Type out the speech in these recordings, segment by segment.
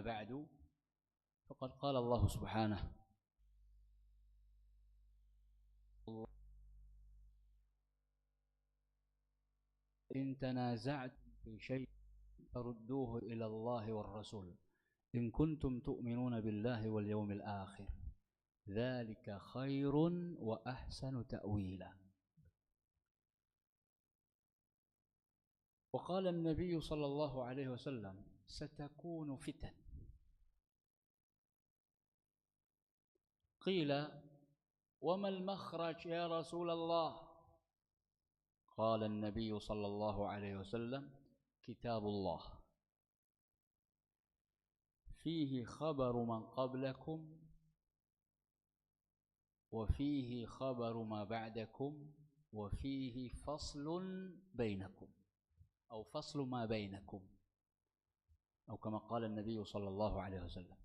بعد فقد قال الله سبحانه إن تنازعتم في شيء فردوه إلى الله والرسول إن كنتم تؤمنون بالله واليوم الآخر ذلك خير وأحسن تأويلا. وقال النبي صلى الله عليه وسلم ستكون فتن. قيل وما المخرج يا رسول الله؟ قال النبي صلى الله عليه وسلم كتاب الله فيه خبر من قبلكم وفيه خبر ما بعدكم وفيه فصل بينكم أو فصل ما بينكم أو كما قال النبي صلى الله عليه وسلم.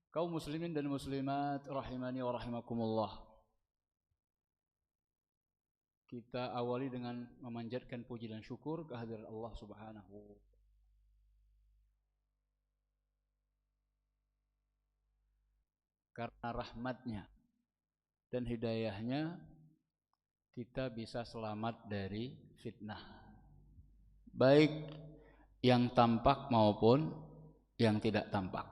Kaum muslimin dan muslimat rahimani wa rahimakumullah, kita awali dengan memanjatkan puji dan syukur kehadirat Allah Subhanahu wa ta'ala. Karena rahmatnya dan hidayahnya kita bisa selamat dari fitnah, baik yang tampak maupun yang tidak tampak.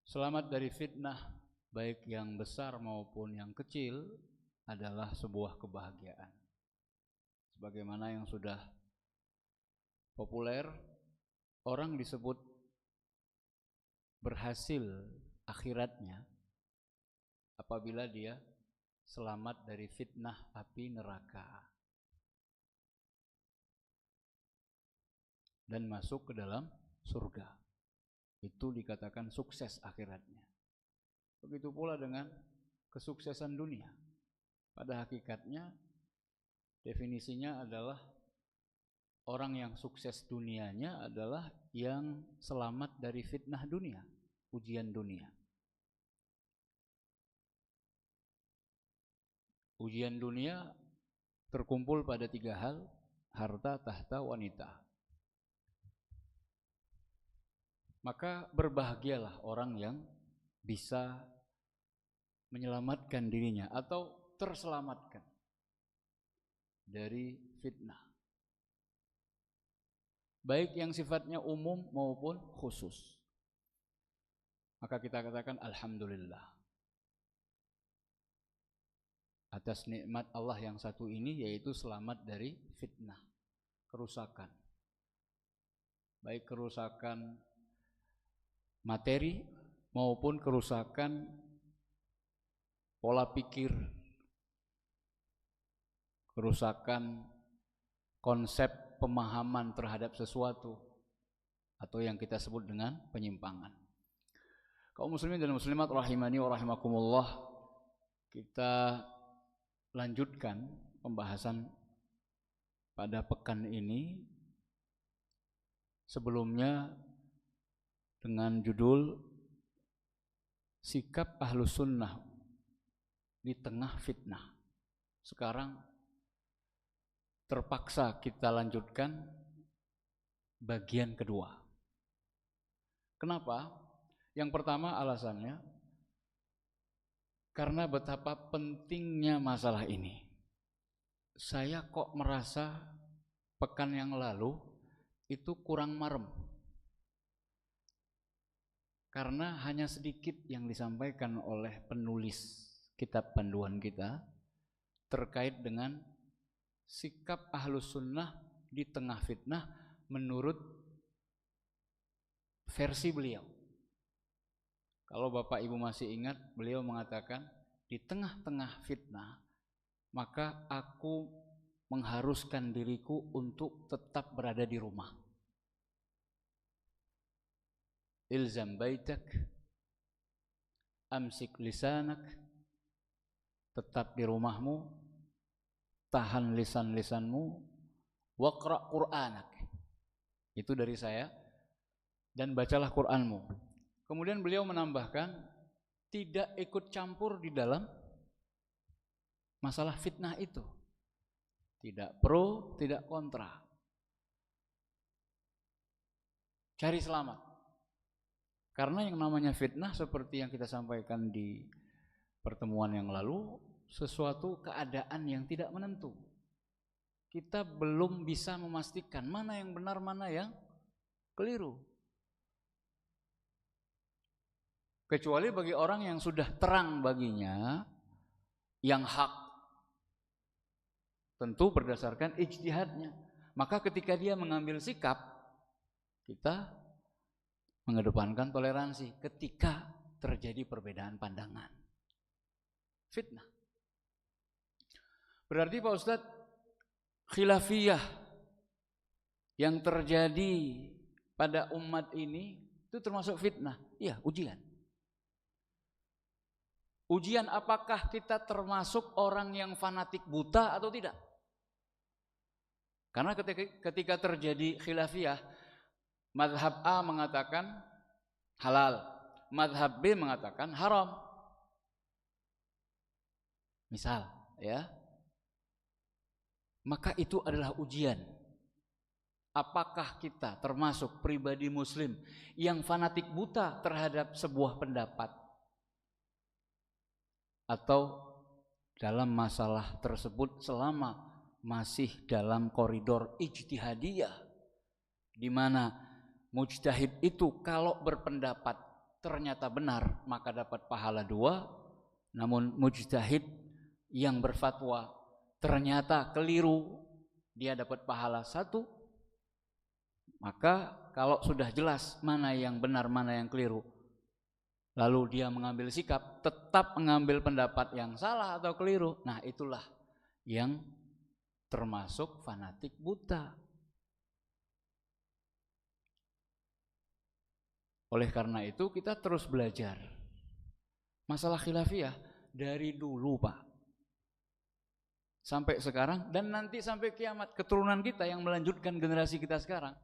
Selamat dari fitnah baik yang besar maupun yang kecil adalah sebuah kebahagiaan. Sebagaimana yang sudah populer, orang disebut berhasil akhiratnya apabila dia selamat dari fitnah api neraka dan masuk ke dalam surga. Itu dikatakan sukses akhiratnya. Begitu pula dengan kesuksesan dunia. Pada hakikatnya definisinya adalah orang yang sukses dunianya adalah yang selamat dari fitnah dunia, ujian dunia. Ujian dunia terkumpul pada 3 hal: harta, tahta, wanita. Maka berbahagialah orang yang bisa menyelamatkan dirinya atau terselamatkan dari fitnah, baik yang sifatnya umum maupun khusus. Maka kita katakan alhamdulillah atas nikmat Allah yang satu ini, yaitu selamat dari fitnah, kerusakan, baik kerusakan materi maupun kerusakan pola pikir, kerusakan konsep pemahaman terhadap sesuatu, atau yang kita sebut dengan penyimpangan. Kaum muslimin dan muslimat rahimani wa rahimakumullah, kita lanjutkan pembahasan pada pekan ini. Sebelumnya dengan judul sikap ahlus sunnah di tengah fitnah. Sekarang terpaksa kita lanjutkan bagian kedua. Kenapa? Yang pertama alasannya karena betapa pentingnya masalah ini. Saya kok merasa pekan yang lalu itu kurang marem, karena hanya sedikit yang disampaikan oleh penulis kitab panduan kita terkait dengan sikap ahlus sunnah di tengah fitnah menurut versi beliau. Kalau Bapak Ibu masih ingat, beliau mengatakan di tengah-tengah fitnah maka aku mengharuskan diriku untuk tetap berada di rumah. Ilzam baitak, amsik lisanak, tetap di rumahmu, tahan lisan-lisanmu, waqra' Qur'anak. Itu dari saya. Dan bacalah Qur'anmu. Kemudian beliau menambahkan tidak ikut campur di dalam masalah fitnah itu. Tidak pro, tidak kontra. cari selamat. Karena yang namanya fitnah seperti yang kita sampaikan di pertemuan yang lalu, sesuatu keadaan yang tidak menentu. Kita belum bisa memastikan mana yang benar, mana yang keliru. Kecuali bagi orang yang sudah terang baginya yang hak, tentu berdasarkan ijtihadnya. Maka ketika dia mengambil sikap, kita mengedepankan toleransi ketika terjadi perbedaan pandangan. Fitnah. Berarti Pak Ustadz, khilafiyah yang terjadi pada umat ini itu termasuk fitnah. Iya, ujian. Ujian apakah kita termasuk orang yang fanatik buta atau tidak? Karena ketika terjadi khilafiyah, mazhab A mengatakan halal, mazhab B mengatakan haram. Misal, ya. Maka itu adalah ujian. Apakah kita termasuk pribadi muslim yang fanatik buta terhadap sebuah pendapat? Atau dalam masalah tersebut selama masih dalam koridor ijtihadiyah, di mana mujtahid itu kalau berpendapat ternyata benar maka dapat pahala 2, namun mujtahid yang berfatwa ternyata keliru dia dapat pahala 1. Maka kalau sudah jelas mana yang benar mana yang keliru, lalu dia mengambil sikap tetap mengambil pendapat yang salah atau keliru, nah itulah yang termasuk fanatik buta. Oleh karena itu kita terus belajar masalah khilafiyah dari dulu Pak, sampai sekarang dan nanti sampai kiamat, keturunan kita yang melanjutkan generasi kita sekarang.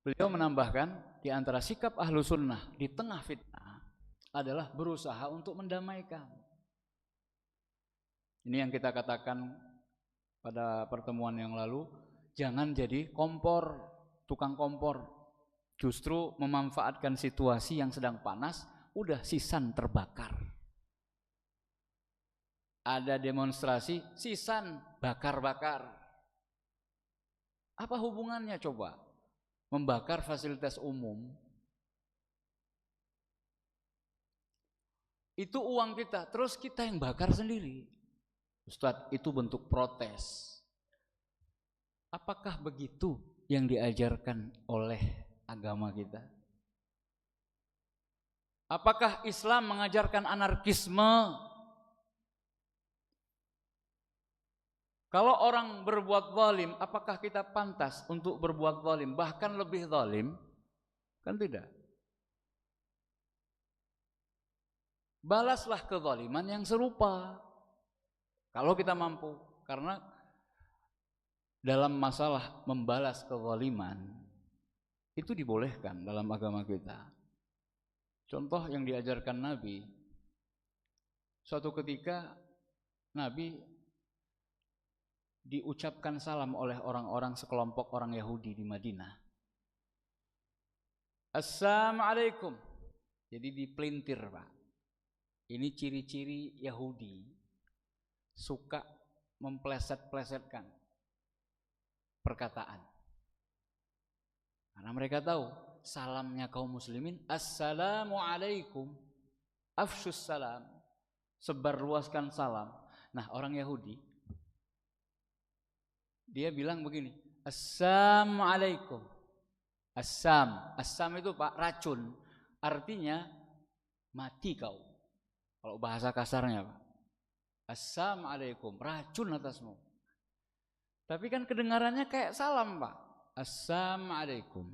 Beliau menambahkan di antara sikap ahlu sunnah di tengah fitnah adalah berusaha untuk mendamaikan. Ini yang kita katakan pada pertemuan yang lalu, jangan jadi kompor, tukang kompor. Justru memanfaatkan situasi yang sedang panas, udah sisan terbakar. Ada demonstrasi, sisan bakar-bakar. Apa hubungannya coba? Membakar fasilitas umum, itu uang kita, terus kita yang bakar sendiri. Ustadz, itu bentuk protes. Apakah begitu yang diajarkan oleh agama kita? Apakah Islam mengajarkan anarkisme? Kalau orang berbuat zalim, apakah kita pantas untuk berbuat zalim, bahkan lebih zalim? Kan tidak. Balaslah kezaliman yang serupa kalau kita mampu. Karena dalam masalah membalas kezaliman itu dibolehkan dalam agama kita. Contoh yang diajarkan Nabi, suatu ketika Nabi diucapkan salam oleh orang-orang sekelompok orang Yahudi di Madinah. Assalamualaikum. Jadi dipelintir Pak. Ini ciri-ciri Yahudi, suka mempleset-plesetkan perkataan. Karena mereka tahu salamnya kaum muslimin, assalamualaikum, afshus salam, sebarluaskan salam. Nah, orang Yahudi dia bilang begini, assalamualaikum. Assam itu Pak racun, artinya mati kau. Kalau bahasa kasarnya Pak, assalamualaikum, racun atasmu. Tapi kan kedengarannya kayak salam Pak, assalamualaikum.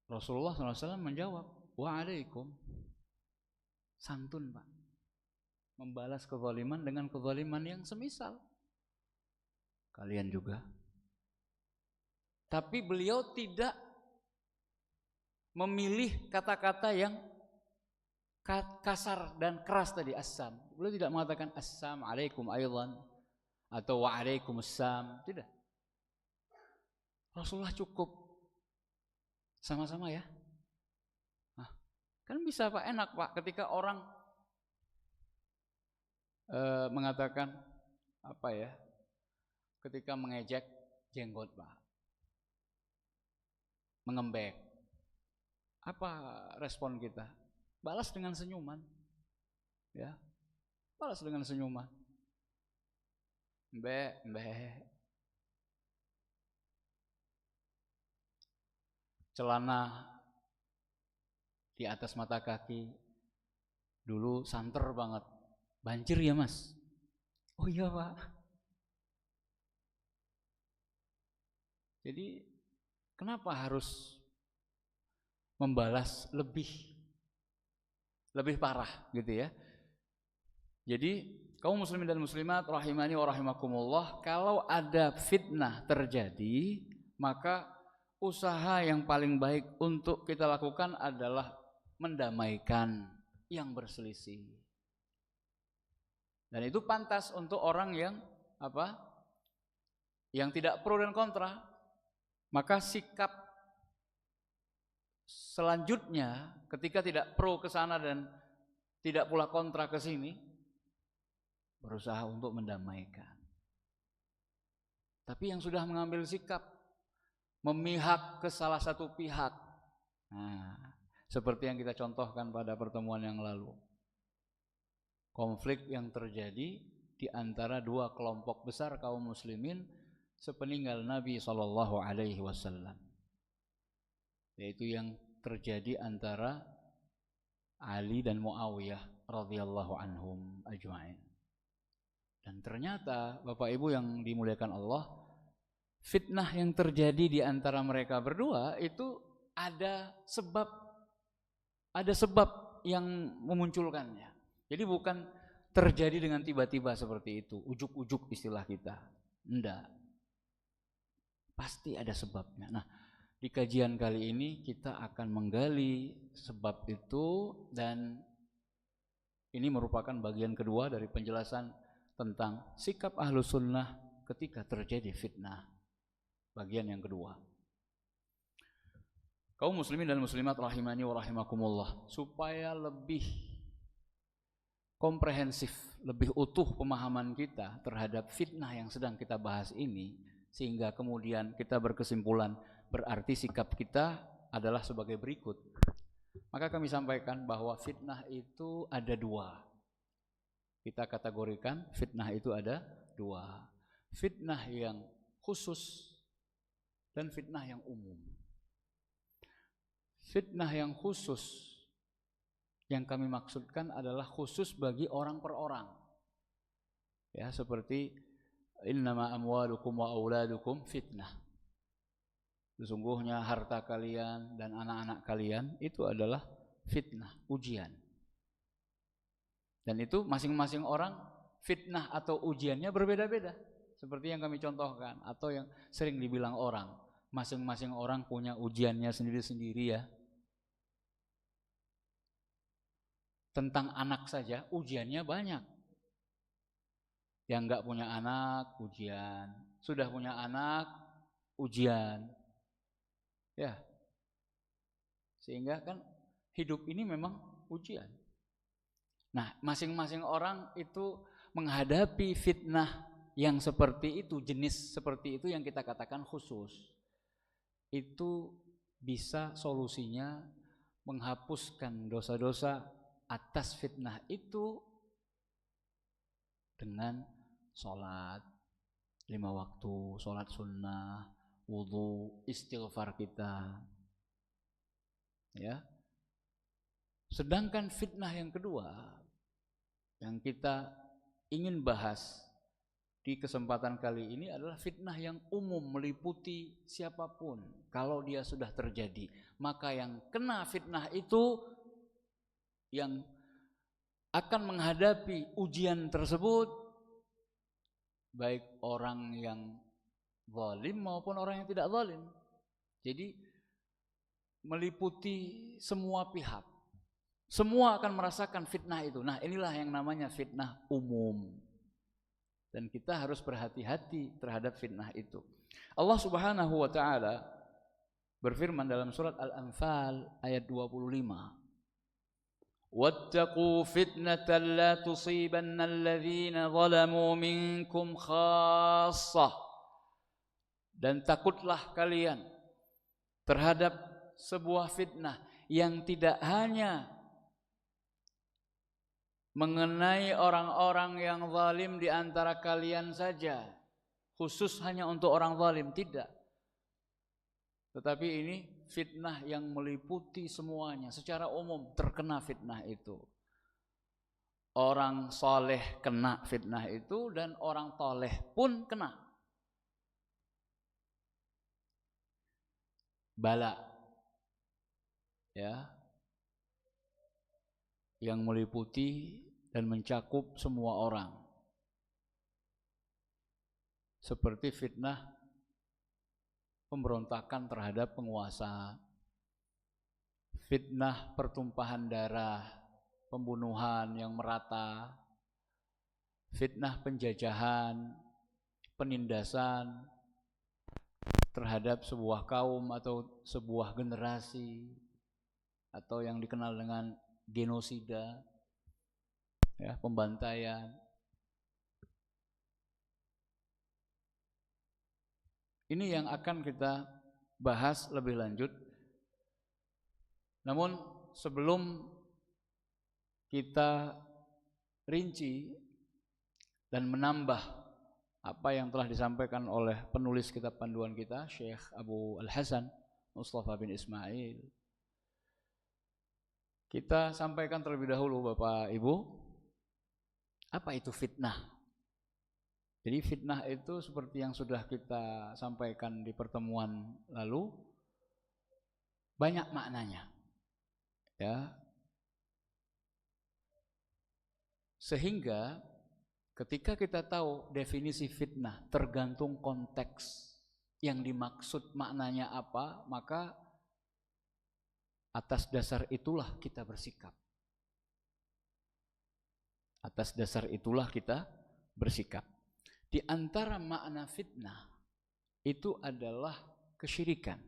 Rasulullah SAW menjawab, waalaikum. Santun Pak, membalas kezaliman dengan kezaliman yang semisal. Kalian juga. Tapi beliau tidak memilih kata-kata yang kasar dan keras tadi, assam. Beliau tidak mengatakan assalamualaikum aydan atau waalaikumsalam, tidak. Rasulullah cukup sama-sama ya. Nah, kan bisa Pak, enak Pak ketika orang mengatakan apa ya? Ketika mengejek jenggot Pak, mengembek, apa respon kita? Balas dengan senyuman, ya, balas dengan senyuman, mbek. Celana di atas mata kaki dulu santer banget, banjir ya Mas? Oh iya Pak. Jadi kenapa harus membalas lebih parah gitu ya? Jadi kaum muslimin dan muslimat rahimani wa rahimakumullah, kalau ada fitnah terjadi, maka usaha yang paling baik untuk kita lakukan adalah mendamaikan yang berselisih. Dan itu pantas untuk orang yang apa? Yang tidak pro dan kontra. Maka sikap selanjutnya ketika tidak pro ke sana dan tidak pula kontra ke sini, berusaha untuk mendamaikan. Tapi yang sudah mengambil sikap memihak ke salah satu pihak, nah, seperti yang kita contohkan pada pertemuan yang lalu, konflik yang terjadi di antara dua kelompok besar kaum muslimin sepeninggal Nabi SAW, yaitu yang terjadi antara Ali dan Muawiyah radhiyallahu anhum ajma'in. Dan ternyata Bapak Ibu yang dimuliakan Allah, fitnah yang terjadi di antara mereka berdua itu ada sebab yang memunculkannya. Jadi bukan terjadi dengan tiba-tiba seperti itu, ujuk-ujuk istilah kita. Enggak. Pasti ada sebabnya. Nah, di kajian kali ini kita akan menggali sebab itu, dan ini merupakan bagian kedua dari penjelasan tentang sikap Ahlus Sunnah ketika terjadi fitnah. Bagian yang kedua. Kaum muslimin dan muslimat rahimani wa rahimakumullah, supaya lebih komprehensif, lebih utuh pemahaman kita terhadap fitnah yang sedang kita bahas ini, sehingga kemudian kita berkesimpulan berarti sikap kita adalah sebagai berikut. Maka kami sampaikan bahwa fitnah itu ada dua. Kita kategorikan fitnah itu ada dua. Fitnah yang khusus dan fitnah yang umum. Fitnah yang khusus yang kami maksudkan adalah khusus bagi orang per orang. Ya, seperti innama amwalukum wa auladukum fitnah. Sesungguhnya harta kalian dan anak-anak kalian itu adalah fitnah, ujian. Dan itu masing-masing orang fitnah atau ujiannya berbeda-beda. Seperti yang kami contohkan atau yang sering dibilang orang, masing-masing orang punya ujiannya sendiri-sendiri ya. Tentang anak saja ujiannya banyak. Yang enggak punya anak ujian, sudah punya anak ujian. Ya. Sehingga kan hidup ini memang ujian. Nah, masing-masing orang itu menghadapi fitnah yang seperti itu, jenis seperti itu yang kita katakan khusus, itu bisa solusinya menghapuskan dosa-dosa atas fitnah itu dengan sholat 5 waktu, sholat sunnah, wudhu, istighfar kita. Ya. Sedangkan fitnah yang kedua yang kita ingin bahas di kesempatan kali ini adalah fitnah yang umum, meliputi siapapun. Kalau dia sudah terjadi, maka yang kena fitnah itu, yang akan menghadapi ujian tersebut, baik orang yang zalim maupun orang yang tidak zalim. Jadi meliputi semua pihak. Semua akan merasakan fitnah itu. Nah, inilah yang namanya fitnah umum. Dan kita harus berhati-hati terhadap fitnah itu. Allah Subhanahu wa taala berfirman dalam surat Al-Anfal ayat 25. Wattaqu fitnatan la tusibanna alladhina zalamu minkum khassah. Dan takutlah kalian terhadap sebuah fitnah yang tidak hanya mengenai orang-orang yang zalim di antara kalian saja, khusus hanya untuk orang zalim, tidak. Tetapi ini fitnah yang meliputi semuanya, secara umum terkena fitnah itu. Orang soleh kena fitnah itu dan orang toleh pun kena. Bala, ya, yang meliputi dan mencakup semua orang. Seperti fitnah pemberontakan terhadap penguasa, fitnah pertumpahan darah, pembunuhan yang merata, fitnah penjajahan, penindasan terhadap sebuah kaum atau sebuah generasi, atau yang dikenal dengan genosida, ya, pembantaian. Ini yang akan kita bahas lebih lanjut. Namun sebelum kita rinci dan menambah apa yang telah disampaikan oleh penulis kitab panduan kita, Syekh Abu Al-Hasan Mustafa bin Ismail, kita sampaikan terlebih dahulu, Bapak Ibu, apa itu fitnah. Jadi fitnah itu seperti yang sudah kita sampaikan di pertemuan lalu, banyak maknanya, ya. Sehingga ketika kita tahu definisi fitnah, tergantung konteks yang dimaksud maknanya apa, maka atas dasar itulah kita bersikap. Atas dasar itulah kita bersikap. Di antara makna fitnah itu adalah kesyirikan.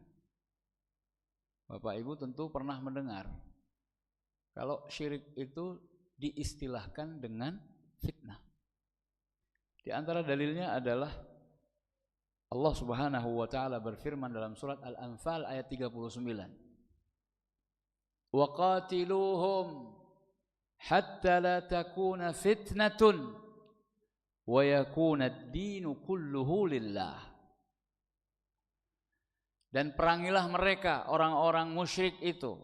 Bapak Ibu tentu pernah mendengar kalau syirik itu diistilahkan dengan fitnah. Di antara dalilnya adalah Allah Subhanahu wa taala berfirman dalam surat Al-Anfal ayat 39. Wa qatiluhum hatta la takuna fitnatun wa yakuna ad-dinu kulluhu lillah. Dan perangilah mereka, orang-orang musyrik itu,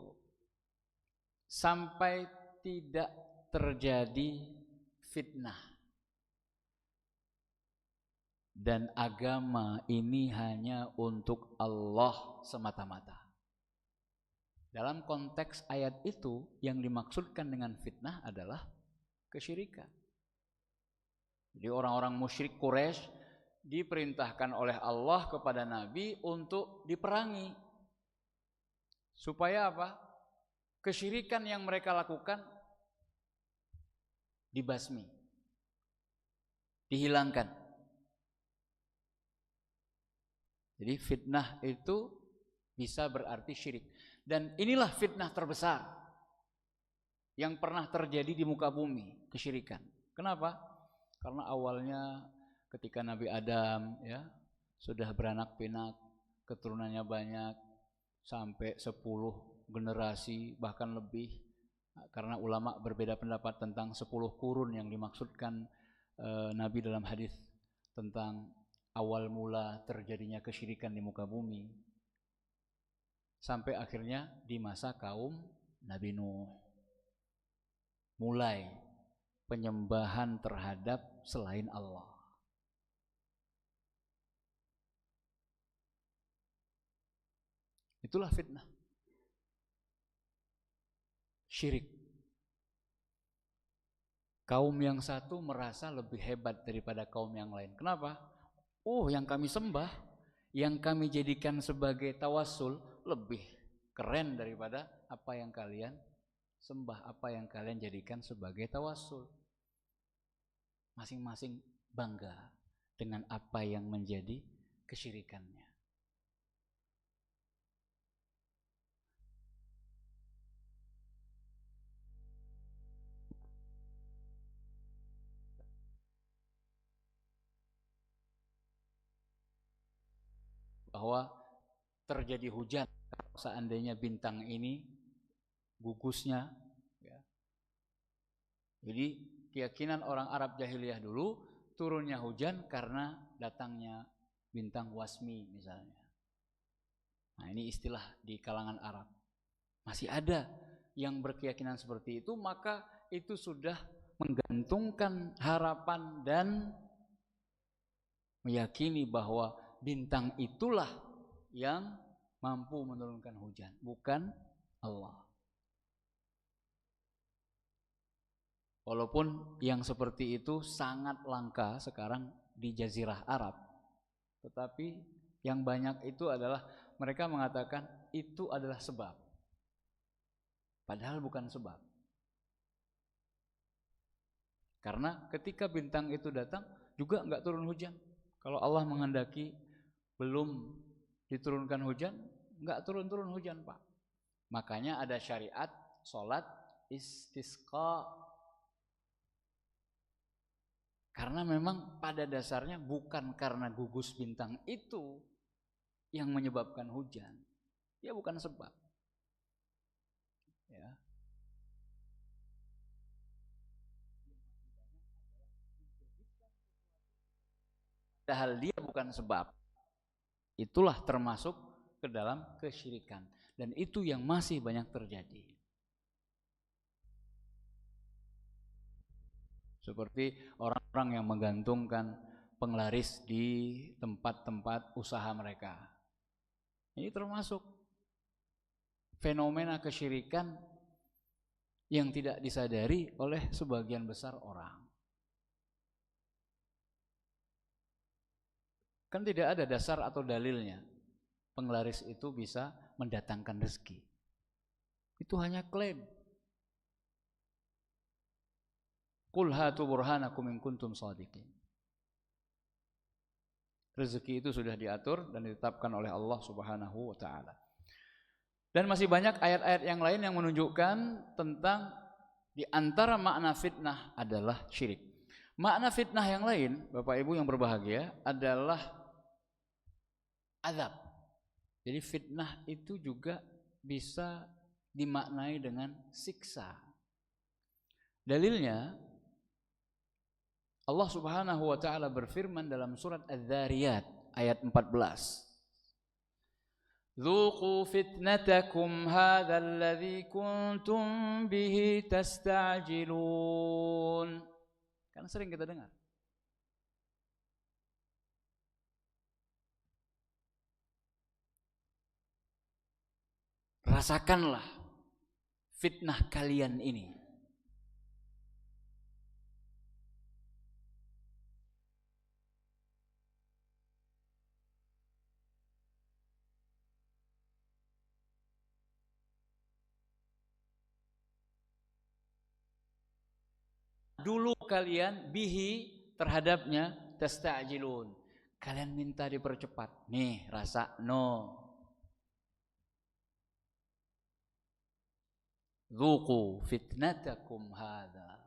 sampai tidak terjadi fitnah. Dan agama ini hanya untuk Allah semata-mata. Dalam konteks ayat itu, yang dimaksudkan dengan fitnah adalah kesyirikan. Jadi orang-orang musyrik Quraisy diperintahkan oleh Allah kepada Nabi untuk diperangi. Supaya apa? Kesyirikan yang mereka lakukan dibasmi, dihilangkan. Jadi fitnah itu bisa berarti syirik. Dan inilah fitnah terbesar yang pernah terjadi di muka bumi, kesyirikan. Kenapa? Karena awalnya ketika Nabi Adam ya sudah beranak pinak, keturunannya banyak sampai 10 generasi bahkan lebih, karena ulama berbeda pendapat tentang 10 kurun yang dimaksudkan Nabi dalam hadis tentang awal mula terjadinya kesyirikan di muka bumi, sampai akhirnya di masa kaum Nabi Nuh mulai penyembahan terhadap selain Allah. Itulah fitnah, syirik. Kaum yang satu merasa lebih hebat daripada kaum yang lain. Kenapa? Yang kami sembah, yang kami jadikan sebagai tawassul lebih keren daripada apa yang kalian sembah, apa yang kalian jadikan sebagai tawassul. Masing-masing bangga dengan apa yang menjadi kesyirikannya. Bahwa terjadi hujan seandainya bintang ini gugusnya ya. Jadi keyakinan orang Arab jahiliyah dulu turunnya hujan karena datangnya bintang wasmi misalnya. Nah, ini istilah di kalangan Arab. Masih ada yang berkeyakinan seperti itu, maka itu sudah menggantungkan harapan dan meyakini bahwa bintang itulah yang mampu menurunkan hujan, bukan Allah. Walaupun yang seperti itu sangat langka sekarang di Jazirah Arab, tetapi yang banyak itu adalah mereka mengatakan itu adalah sebab, padahal bukan sebab. Karena ketika bintang itu datang juga enggak turun hujan. Kalau Allah menghendaki belum diturunkan hujan, enggak turun-turun hujan, Pak. Makanya ada syariat sholat istisqa. Karena memang pada dasarnya bukan karena gugus bintang itu yang menyebabkan hujan. Dia bukan sebab. Ya. Padahal dia bukan sebab. Itulah termasuk ke dalam kesyirikan. Dan itu yang masih banyak terjadi. Seperti orang-orang yang menggantungkan penglaris di tempat-tempat usaha mereka. Ini termasuk fenomena kesyirikan yang tidak disadari oleh sebagian besar orang. Kan tidak ada dasar atau dalilnya penglaris itu bisa mendatangkan rezeki. Itu hanya klaim. Qul hatu burhanakum in kuntum shadiqin. Rezeki itu sudah diatur dan ditetapkan oleh Allah Subhanahu wa taala. Dan masih banyak ayat-ayat yang lain yang menunjukkan tentang di antara makna fitnah adalah syirik. Makna fitnah yang lain, Bapak Ibu yang berbahagia, adalah azab. Jadi fitnah itu juga bisa dimaknai dengan siksa. Dalilnya Allah Subhanahu wa taala berfirman dalam surat Az-Zariyat ayat 14. Dzuqu fitnatakum hadzal ladzi kuntum bihi tasta'jilun. Kan sering kita dengar. Rasakanlah fitnah kalian ini. Dulu kalian bihi terhadapnya tasta'jilun. Kalian minta dipercepat. Nih, rasa no. Dzuqu fitnatakum hadza.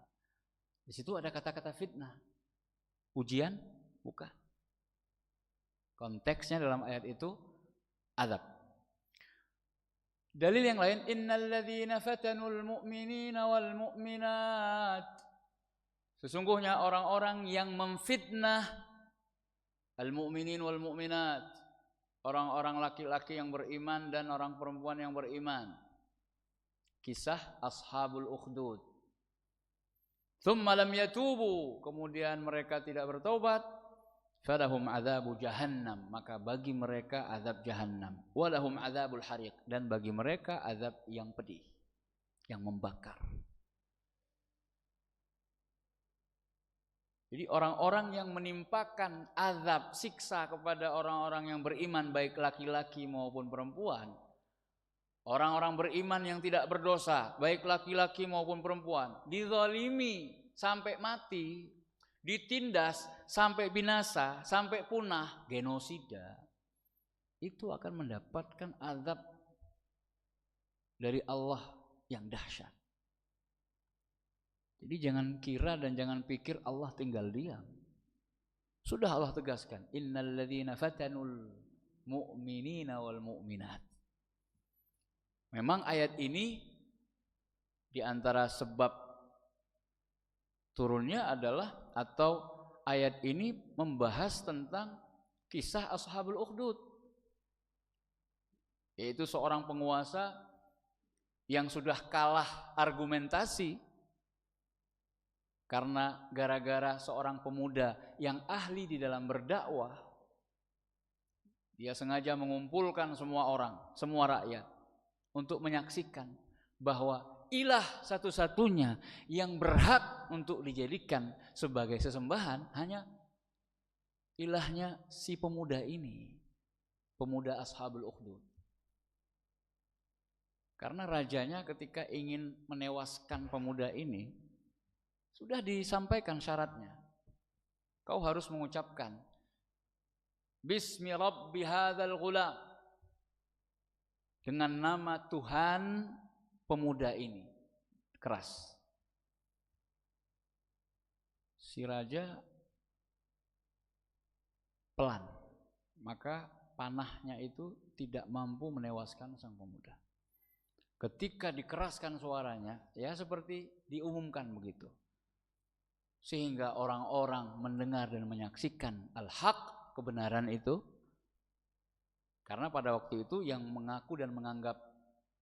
Di situ ada kata-kata fitnah. Ujian Bukan. Konteksnya dalam ayat itu azab. Dalil yang lain, innal ladzina fatanul mu'minina wal mu'minat. Sesungguhnya orang-orang yang memfitnah al-mu'minin wal mu'minat, orang-orang laki-laki yang beriman dan orang perempuan yang beriman. Kisah ashabul ukhdud. Tsumma lam yatubu, kemudian mereka tidak bertobat, falahum adzabu jahannam, maka bagi mereka azab jahannam, walahum adzabul hariq, dan bagi mereka azab yang pedih, yang membakar. Jadi orang-orang yang menimpakan azab, siksa kepada orang-orang yang beriman, baik laki-laki maupun perempuan, orang-orang beriman yang tidak berdosa, baik laki-laki maupun perempuan, dizalimi sampai mati, ditindas sampai binasa, sampai punah, genosida, itu akan mendapatkan azab dari Allah yang dahsyat. Jadi jangan kira dan jangan pikir Allah tinggal diam. Sudah Allah tegaskan, innal ladzina fatanul mu'minina wal mu'minat. Memang ayat ini di antara sebab turunnya adalah, atau ayat ini membahas tentang kisah ashabul ukhdud, yaitu seorang penguasa yang sudah kalah argumentasi karena gara-gara seorang pemuda yang ahli di dalam berdakwah, dia sengaja mengumpulkan semua orang, semua rakyat untuk menyaksikan bahwa ilah satu-satunya yang berhak untuk dijadikan sebagai sesembahan hanya ilahnya si pemuda ini, pemuda ashabul ukhdud. Karena rajanya ketika ingin menewaskan pemuda ini, sudah disampaikan syaratnya. Kau harus mengucapkan Bismi Rabbi hadzal ghulam, dengan nama Tuhan pemuda ini. Keras. Si raja pelan, maka panahnya itu tidak mampu menewaskan sang pemuda. Ketika dikeraskan suaranya, ya seperti diumumkan begitu, sehingga orang-orang mendengar dan menyaksikan al-haq, kebenaran itu. Karena pada waktu itu yang mengaku dan menganggap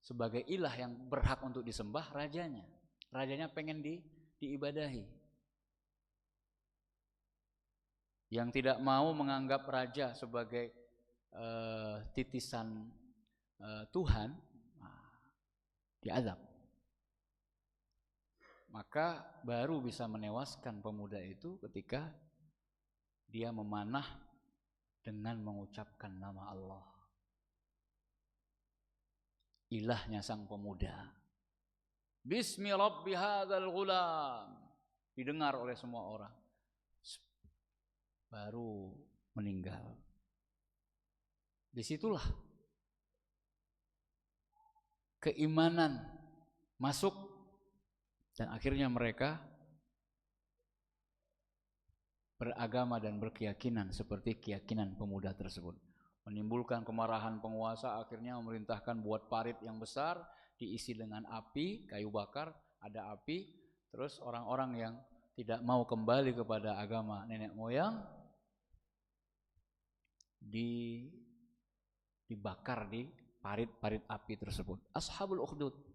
sebagai ilah yang berhak untuk disembah rajanya. Rajanya pengen diibadahi. Yang tidak mau menganggap raja sebagai titisan Tuhan, diazab. Maka baru bisa menewaskan pemuda itu ketika dia memanah dengan mengucapkan nama Allah, ilahnya sang pemuda. Bismi Rabbi hadzal ghulam, didengar oleh semua orang, baru meninggal. Disitulah keimanan masuk. Dan akhirnya mereka beragama dan berkeyakinan seperti keyakinan pemuda tersebut. Menimbulkan kemarahan penguasa, akhirnya memerintahkan buat parit yang besar, diisi dengan api, kayu bakar, ada api. Terus orang-orang yang tidak mau kembali kepada agama nenek moyang dibakar di parit-parit api tersebut. Ashabul ukhdud.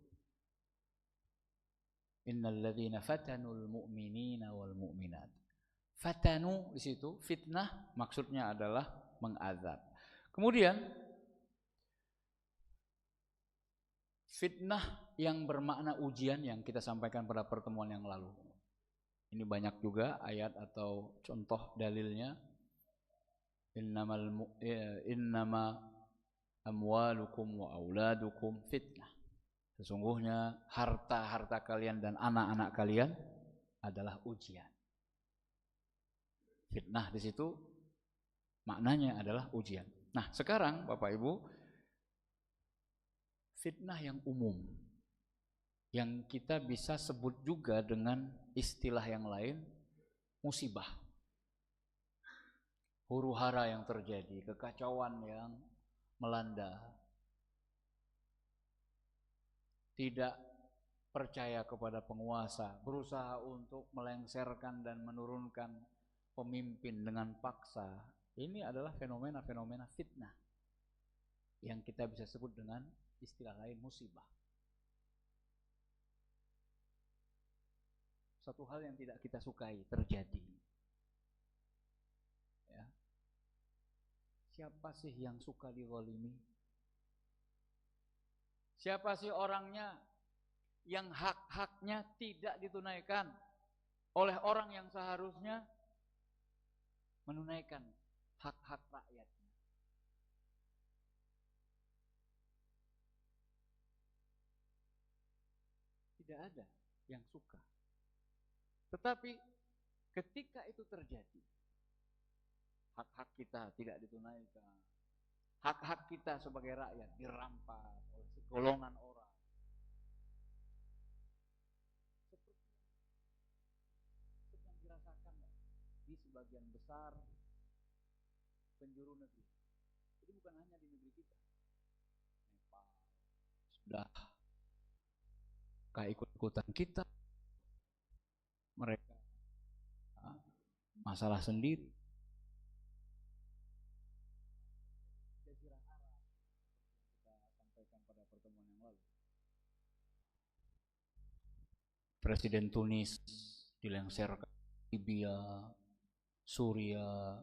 Innal ladzina fatanul mu'minina wal mu'minat. Fatanu di situ fitnah maksudnya adalah mengazab. Kemudian fitnah yang bermakna ujian yang kita sampaikan pada pertemuan yang lalu. Ini banyak juga ayat atau contoh dalilnya. Innama amwalukum wa auladukum fitnah. Sesungguhnya harta-harta kalian dan anak-anak kalian adalah ujian. Fitnah di situ maknanya adalah ujian. Nah, sekarang Bapak Ibu, fitnah yang umum yang kita bisa sebut juga dengan istilah yang lain, musibah. huru-hara yang terjadi, kekacauan yang melanda, tidak percaya kepada penguasa, berusaha untuk melengsarkan dan menurunkan pemimpin dengan paksa. Ini adalah fenomena-fenomena fitnah yang kita bisa sebut dengan istilah lain musibah. Satu hal yang tidak kita sukai terjadi. Ya. Siapa sih yang suka dizalimi? Siapa sih orangnya yang hak-haknya tidak ditunaikan oleh orang yang seharusnya menunaikan hak-hak rakyatnya? Tidak ada yang suka. Tetapi ketika itu terjadi, hak-hak kita tidak ditunaikan, hak-hak kita sebagai rakyat dirampas oleh segolongan orang, seperti yang dirasakan di sebagian besar penjuru negeri. Jadi bukan hanya di negeri kita, Nepal sudah ikut-ikutan kita, mereka masalah sendiri. Jazirah Arab kita sampaikan pada pertemuan yang lalu. Presiden Tunis dilengsarkan, Libya, Suria,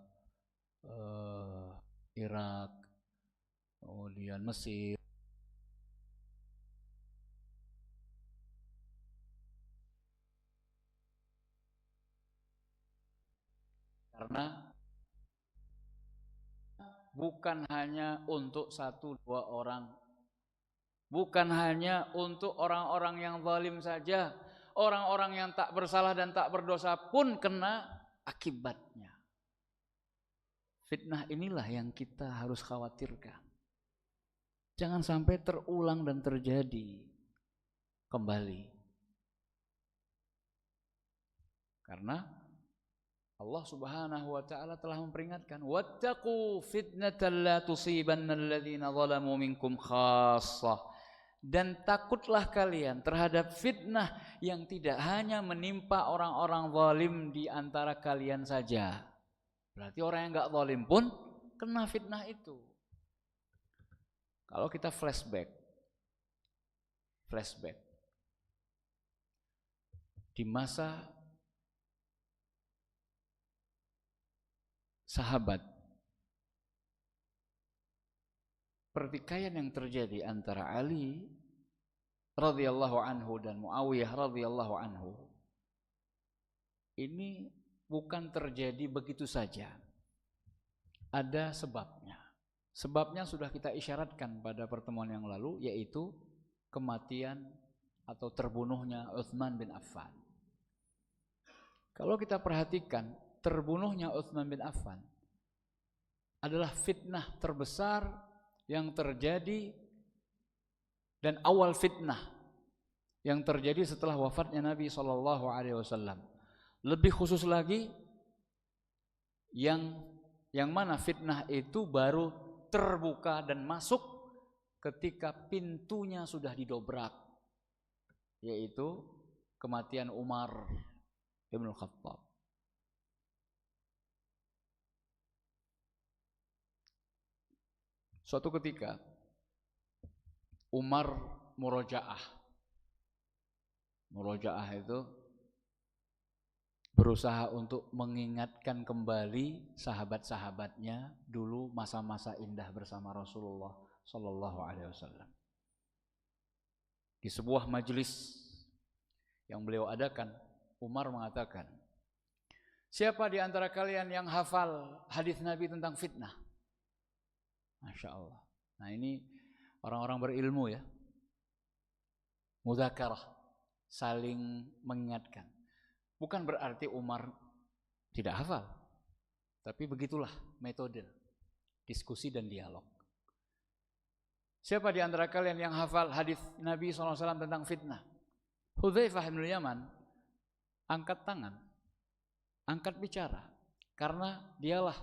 Irak, kemudian Mesir. Karena bukan hanya untuk satu dua orang, bukan hanya untuk orang-orang yang zalim saja, orang-orang yang tak bersalah dan tak berdosa pun kena akibatnya. Fitnah inilah yang kita harus khawatirkan. Jangan sampai terulang dan terjadi kembali. Karena Allah Subhanahu wa taala telah memperingatkan, wattaqu fitnatan la tusibannal ladzina zalamu minkum khassah. Dan takutlah kalian terhadap fitnah yang tidak hanya menimpa orang-orang zalim di antara kalian saja. Berarti orang yang enggak zalim pun kena fitnah itu. Kalau kita flashback di masa sahabat, pertikaian yang terjadi antara Ali radhiyallahu anhu dan Muawiyah radhiyallahu anhu ini bukan terjadi begitu saja. Ada sebabnya. Sebabnya sudah kita isyaratkan pada pertemuan yang lalu, yaitu kematian atau terbunuhnya Utsman bin Affan. Kalau kita perhatikan, terbunuhnya Utsman bin Affan adalah fitnah terbesar yang terjadi dan awal fitnah yang terjadi setelah wafatnya Nabi SAW. Lebih khusus lagi, yang mana fitnah itu baru terbuka dan masuk ketika pintunya sudah didobrak, yaitu kematian Umar Ibn Khattab. Suatu ketika Umar murojaah itu berusaha untuk mengingatkan kembali sahabat-sahabatnya dulu masa-masa indah bersama Rasulullah Sallallahu Alaihi Wasallam. Di sebuah majelis yang beliau adakan, Umar mengatakan, siapa di antara kalian yang hafal hadis Nabi tentang fitnah? Masya Allah. Nah ini orang-orang berilmu ya, mudzakarah, saling mengingatkan. Bukan berarti Umar tidak hafal, tapi begitulah metode diskusi dan dialog. Siapa di antara kalian yang hafal hadis Nabi SAW tentang fitnah? Hudzaifah bin Yaman angkat tangan, angkat bicara, karena dialah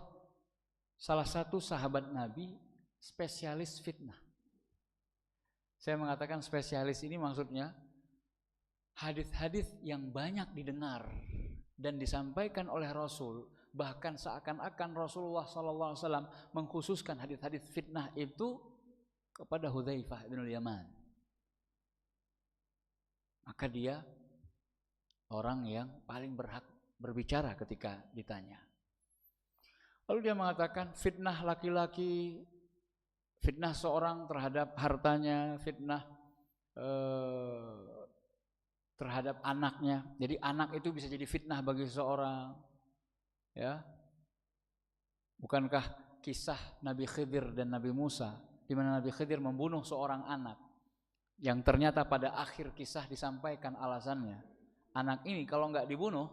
salah satu sahabat Nabi spesialis fitnah. Saya mengatakan spesialis ini maksudnya hadis-hadis yang banyak didengar dan disampaikan oleh Rasul, bahkan seakan-akan Rasulullah SAW mengkhususkan hadis-hadis fitnah itu kepada Hudzaifah bin Yaman. Maka dia orang yang paling berhak berbicara ketika ditanya. Lalu dia mengatakan fitnah laki-laki, fitnah seorang terhadap hartanya, fitnah terhadap anaknya. Jadi anak itu bisa jadi fitnah bagi seseorang. Ya. Bukankah kisah Nabi Khidir dan Nabi Musa di mana Nabi Khidir membunuh seorang anak yang ternyata pada akhir kisah disampaikan alasannya. Anak ini kalau nggak dibunuh,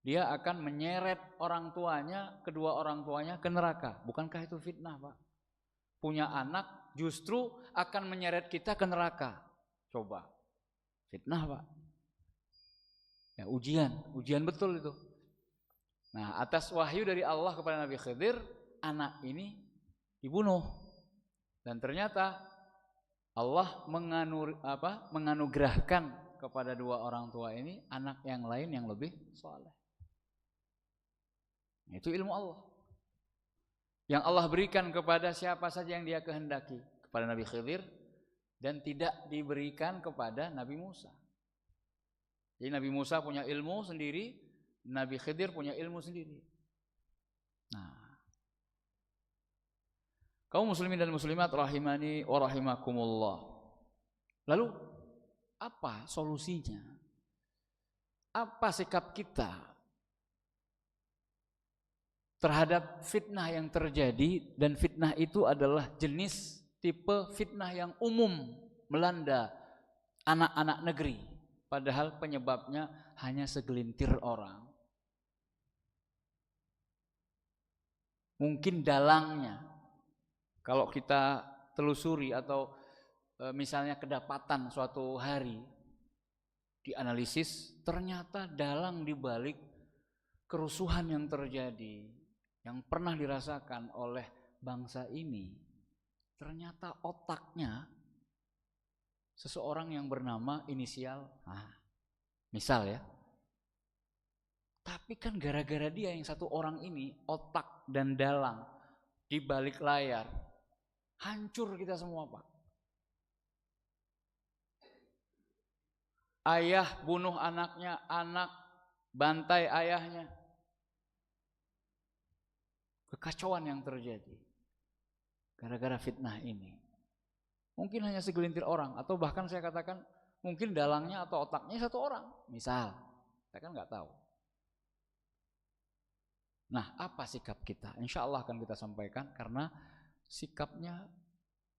dia akan menyeret orang tuanya, kedua orang tuanya ke neraka. Bukankah itu fitnah, Pak? Punya anak justru akan menyeret kita ke neraka. Coba. Fitnah, Pak. Ya, ujian betul itu. Nah, atas wahyu dari Allah kepada Nabi Khidir, anak ini dibunuh. Dan ternyata Allah menganugerahkan kepada dua orang tua ini anak yang lain yang lebih saleh. Itu ilmu Allah yang Allah berikan kepada siapa saja yang dia kehendaki, kepada Nabi Khidir dan tidak diberikan kepada Nabi Musa. Jadi Nabi Musa punya ilmu sendiri, Nabi Khidir punya ilmu sendiri. Nah, kaum muslimin dan muslimat rahimani wa rahimakumullah. Lalu apa solusinya? Apa sikap kita terhadap fitnah yang terjadi? Dan fitnah itu adalah jenis tipe fitnah yang umum melanda anak-anak negeri, padahal penyebabnya hanya segelintir orang. Mungkin dalangnya, kalau kita telusuri atau misalnya kedapatan suatu hari dianalisis, ternyata dalang dibalik kerusuhan yang terjadi, yang pernah dirasakan oleh bangsa ini, ternyata otaknya seseorang yang bernama inisial misal ya. Tapi kan gara-gara dia yang satu orang ini, otak dan dalang di balik layar, hancur kita semua, Pak. Ayah bunuh anaknya, anak bantai ayahnya. Kekacauan yang terjadi gara-gara fitnah ini. Mungkin hanya segelintir orang, atau bahkan saya katakan mungkin dalangnya atau otaknya satu orang. Misal, saya kan nggak tahu. Nah, apa sikap kita? Insya Allah akan kita sampaikan karena sikapnya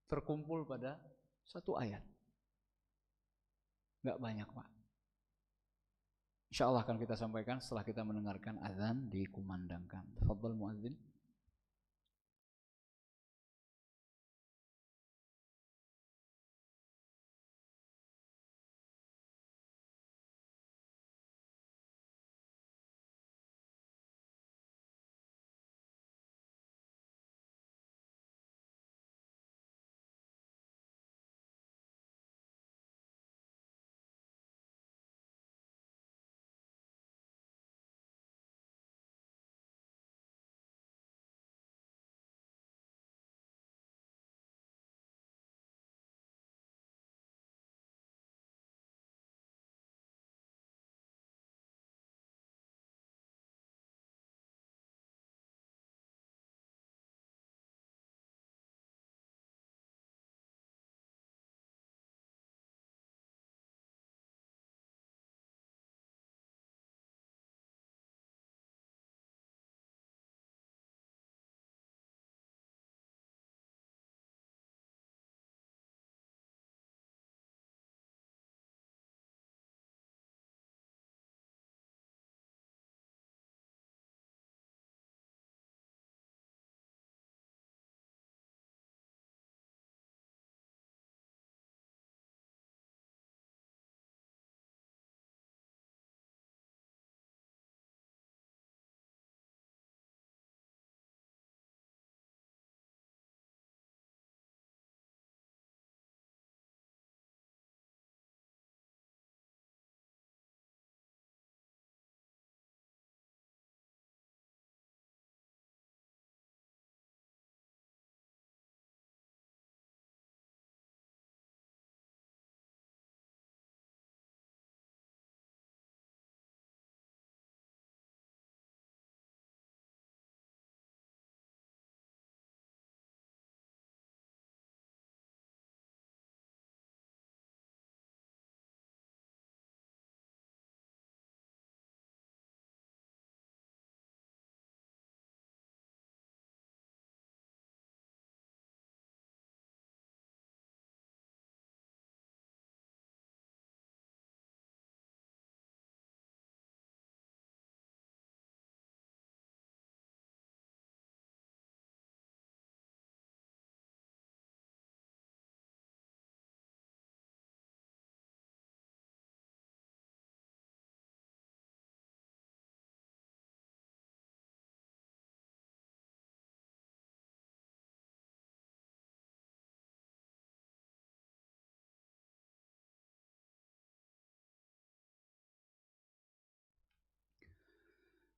terkumpul pada satu ayat. Nggak banyak, Pak. Insya Allah akan kita sampaikan setelah kita mendengarkan azan dikumandangkan. Tafadhal muadzin.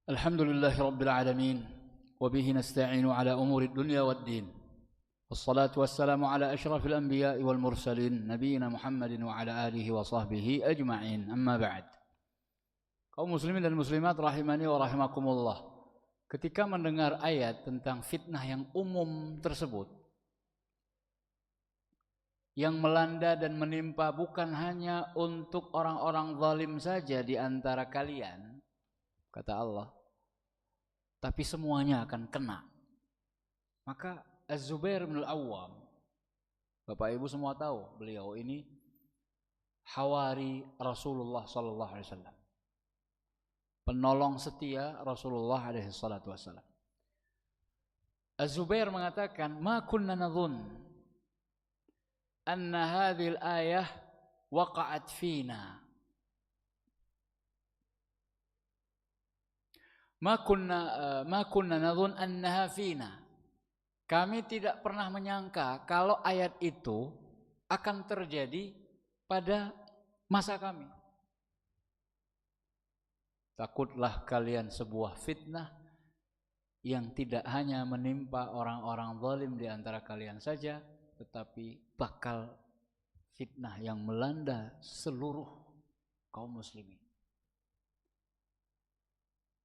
Alhamdulillahi Rabbil Alamin. Wabihi nasta'inu ala umuri dunya wad din. Wassalatu wassalamu ala ashrafil anbiya'i wal mursalin. Nabiina Muhammadin wa ala alihi wa sahbihi ajma'in. Amma ba'd. Kaum muslimin dan muslimat rahimani wa rahimakumullah. Ketika mendengar ayat tentang fitnah yang umum tersebut, yang melanda dan menimpa bukan hanya untuk orang-orang zalim saja di antara kalian, kata Allah, tapi semuanya akan kena. Maka Az-Zubair bin Al-Awwam, Bapak Ibu semua tahu, beliau ini hawari Rasulullah sallallahu alaihi wasallam, penolong setia Rasulullah alaihi salatu wasallam. Az-Zubair mengatakan, "Ma kunna nadhun anna hadhihi al-ayah waqa'at fina." Ma kunna nadhun annaha fina. Kami tidak pernah menyangka kalau ayat itu akan terjadi pada masa kami. Takutlah kalian sebuah fitnah yang tidak hanya menimpa orang-orang zalim di antara kalian saja, tetapi bakal fitnah yang melanda seluruh kaum muslimin.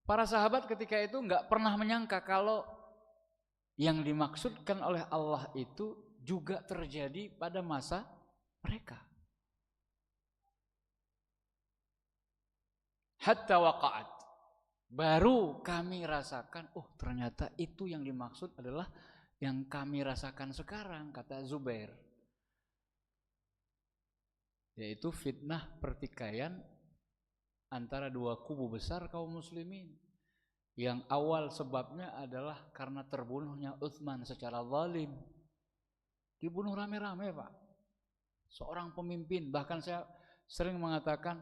Para sahabat ketika itu enggak pernah menyangka kalau yang dimaksudkan oleh Allah itu juga terjadi pada masa mereka. Hatta waqa'at. Baru kami rasakan, oh ternyata itu yang dimaksud adalah yang kami rasakan sekarang, kata Zubair. Yaitu fitnah pertikaian antara dua kubu besar kaum muslimin, yang awal sebabnya adalah karena terbunuhnya Utsman secara zalim. Dibunuh rame-rame, Pak. Seorang pemimpin, bahkan saya sering mengatakan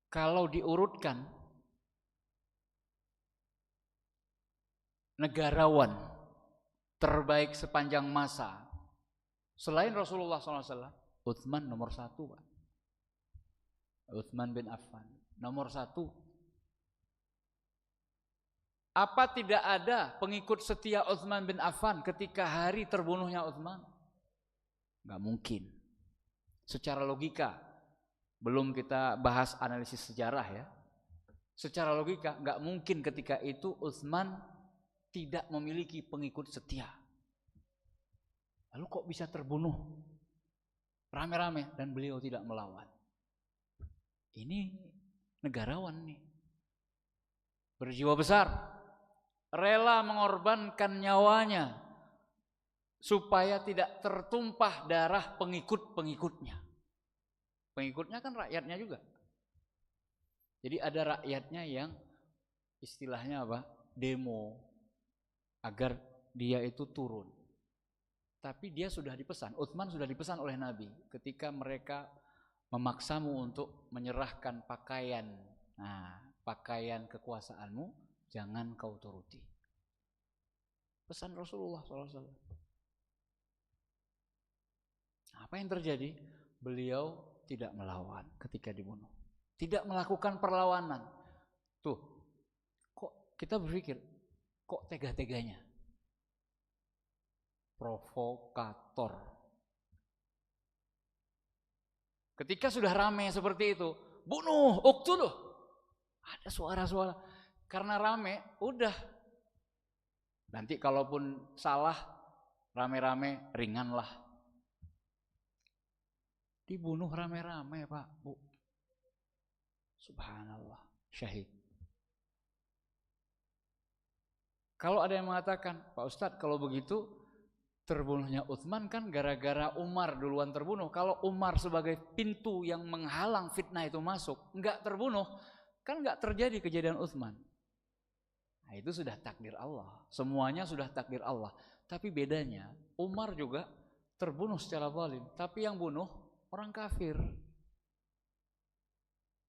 kalau diurutkan negarawan terbaik sepanjang masa selain Rasulullah SAW, Utsman nomor 1, Pak. Utsman bin Affan nomor 1. Apa tidak ada pengikut setia Utsman bin Affan ketika hari terbunuhnya Utsman? Enggak mungkin. Secara logika, belum kita bahas analisis sejarah ya. Secara logika enggak mungkin ketika itu Utsman tidak memiliki pengikut setia. Lalu kok bisa terbunuh rame-rame dan beliau tidak melawan? Ini negarawan nih, berjiwa besar, rela mengorbankan nyawanya supaya tidak tertumpah darah pengikut-pengikutnya. Pengikutnya kan rakyatnya juga. Jadi ada rakyatnya yang istilahnya apa? Demo agar dia itu turun. Tapi dia sudah dipesan, Utsman sudah dipesan oleh Nabi ketika mereka memaksamu untuk menyerahkan pakaian. Nah, pakaian kekuasaanmu jangan kau turuti. Pesan Rasulullah SAW. Apa yang terjadi? Beliau tidak melawan ketika dibunuh. Tidak melakukan perlawanan. Tuh, kok kita berpikir, kok tega-teganya? Provokator. Ketika sudah ramai seperti itu, bunuh, uqtuluh. Ada suara-suara. Karena ramai, udah. Nanti kalaupun salah, rame-rame, ringanlah. Dibunuh rame-rame, Pak, Bu. Subhanallah, syahid. Kalau ada yang mengatakan, Pak Ustadz, kalau begitu terbunuhnya Utsman kan gara-gara Umar duluan terbunuh. Kalau Umar sebagai pintu yang menghalang fitnah itu masuk, enggak terbunuh, kan enggak terjadi kejadian Utsman. Nah, itu sudah takdir Allah. Semuanya sudah takdir Allah. Tapi bedanya, Umar juga terbunuh secara zalim, tapi yang bunuh orang kafir.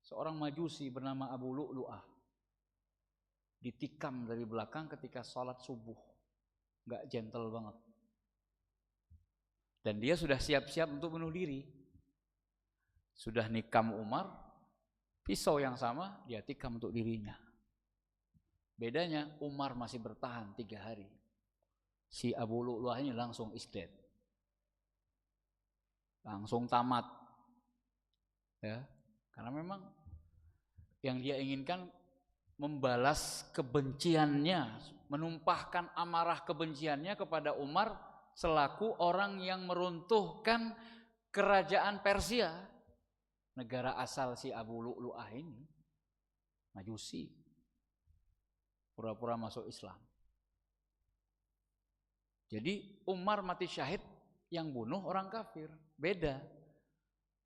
Seorang majusi bernama Abu Lu'lu'ah ditikam dari belakang ketika sholat subuh. Enggak gentle banget. Dan dia sudah siap-siap untuk bunuh diri. Sudah nikam Umar, Pisau yang sama dia tikam untuk dirinya. Bedanya Umar masih bertahan 3 hari. Si Abu Lu'lu'ah ini langsung isdet. Langsung tamat. Ya, karena memang yang dia inginkan membalas kebenciannya, menumpahkan amarah kebenciannya kepada Umar selaku orang yang meruntuhkan kerajaan Persia, negara asal si Abu Lu'lu'ah ini, Majusi, pura-pura masuk Islam. Jadi Umar mati syahid, yang bunuh orang kafir. Beda.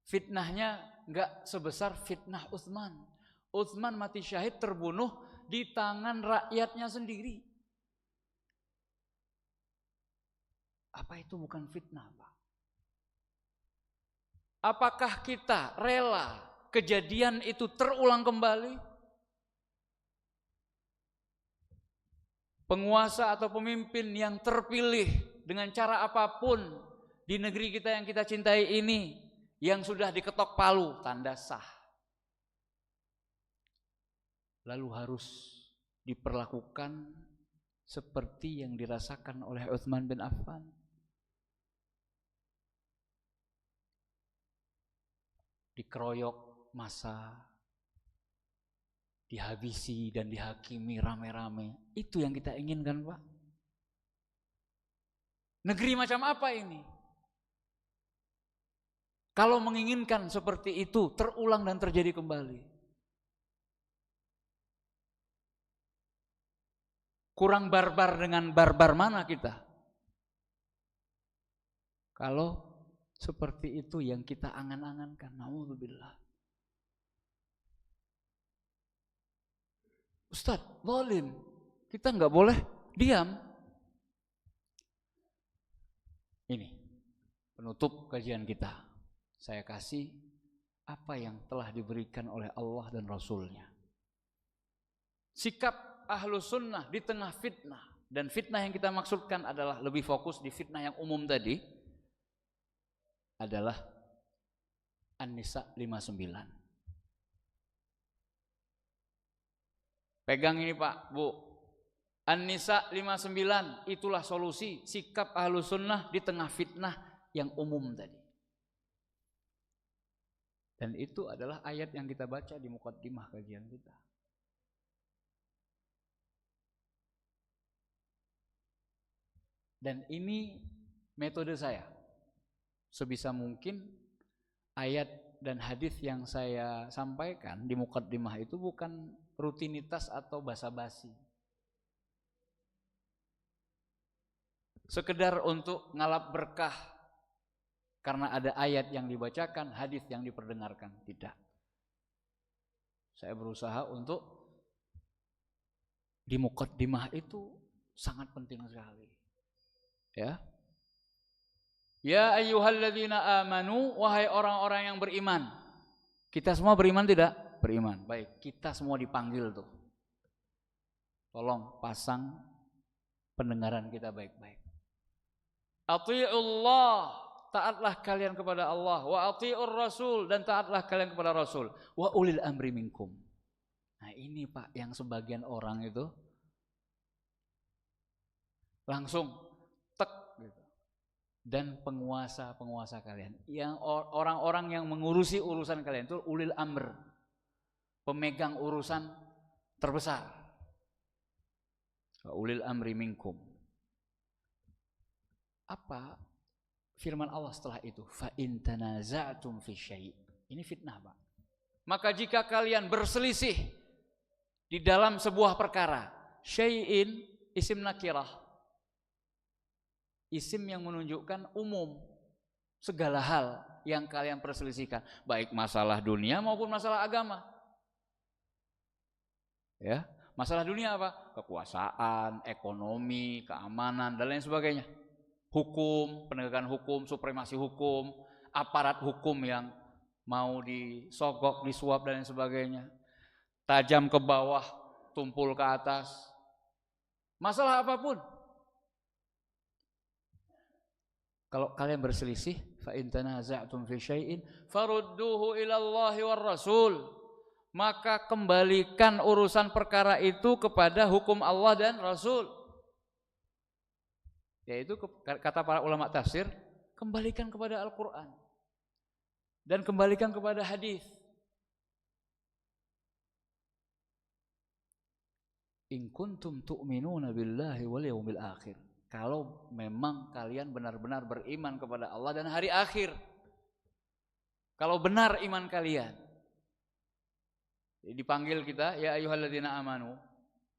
Fitnahnya enggak sebesar fitnah Utsman. Utsman mati syahid terbunuh di tangan rakyatnya sendiri. Apa itu bukan fitnah, Pak? Apakah kita rela kejadian itu terulang kembali? Penguasa atau pemimpin yang terpilih dengan cara apapun di negeri kita yang kita cintai ini, yang sudah diketok palu, tanda sah, lalu harus diperlakukan seperti yang dirasakan oleh Utsman bin Affan. Dikeroyok massa, dihabisi dan dihakimi rame-rame. Itu yang kita inginkan, Pak. Negeri macam apa ini? Kalau menginginkan seperti itu terulang dan terjadi kembali. Kurang barbar dengan barbar mana kita? Kalau seperti itu yang kita angan-angankan, naudzubillah. Ustaz, zalim. Kita nggak boleh diam. Ini penutup kajian kita. Saya kasih apa yang telah diberikan oleh Allah dan Rasul-Nya. Sikap Ahlus Sunnah di tengah fitnah. Dan fitnah yang kita maksudkan adalah lebih fokus di fitnah yang umum tadi. Adalah An-Nisa 59. Pegang ini Pak, Bu. An-Nisa 59, itulah solusi sikap Ahlus Sunnah di tengah fitnah yang umum tadi. Dan itu adalah ayat yang kita baca di muqaddimah kajian kita. Dan ini metode saya. Sebisa mungkin ayat dan hadis yang saya sampaikan di muqaddimah itu bukan rutinitas atau basa-basi. Sekedar untuk ngalap berkah karena ada ayat yang dibacakan, hadis yang diperdengarkan, tidak. Saya berusaha untuk di muqaddimah itu sangat penting sekali. Ya. Ya ayyuhalladzina amanu, wahai orang-orang yang beriman. Kita semua beriman tidak? Beriman. Baik, kita semua dipanggil tuh. Tolong pasang pendengaran kita baik-baik. Atiiullah, taatlah kalian kepada Allah, wa atiiur rasul, dan taatlah kalian kepada Rasul, wa ulil amri minkum. Nah ini Pak yang sebagian orang itu langsung tek gitu. Dan penguasa-penguasa kalian, yang orang-orang yang mengurusi urusan kalian itu ulil amr, pemegang urusan terbesar. Wa ulil amri minkum. Apa firman Allah setelah itu? Fa in tanaza'tum fi syai'. Ini fitnah, Pak. Maka jika kalian berselisih di dalam sebuah perkara, syai'in isim nakirah. Isim yang menunjukkan umum, segala hal yang kalian perselisihkan, baik masalah dunia maupun masalah agama. Ya, masalah dunia apa? Kekuasaan, ekonomi, keamanan dan lain sebagainya. Hukum, penegakan hukum, supremasi hukum, aparat hukum yang mau disogok, disuap dan lain sebagainya. Tajam ke bawah, tumpul ke atas. Masalah apapun. Kalau kalian berselisih, fa in tanaza'tum fi syai'in farudduhu ila Allahi war Rasul. maka kembalikan urusan perkara itu kepada hukum Allah dan Rasul. Yaitu kata para ulama tafsir, kembalikan kepada Al-Quran dan kembalikan kepada hadis. In kuntum tu'minuna billahi wal yaumil akhir. Kalau memang kalian benar-benar beriman kepada Allah dan hari akhir. Kalau benar iman kalian. Dipanggil kita, ya ayyuhalladzina amanu.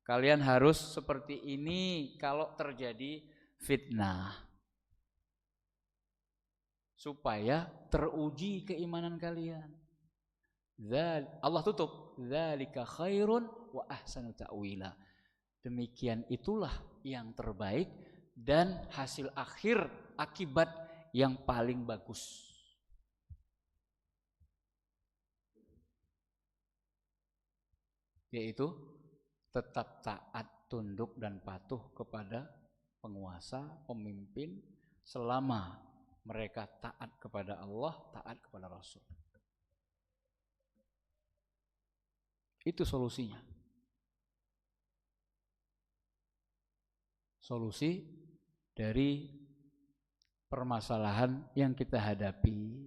Kalian harus seperti ini kalau terjadi fitnah. Supaya teruji keimanan kalian. Allah tutup, dzalika khairun wa ahsanu ta'wila. Demikian itulah yang terbaik dan hasil akhir akibat yang paling bagus. Yaitu tetap taat, tunduk dan patuh kepada penguasa, pemimpin selama mereka taat kepada Allah, taat kepada Rasul. Itu solusinya. Solusi dari permasalahan yang kita hadapi,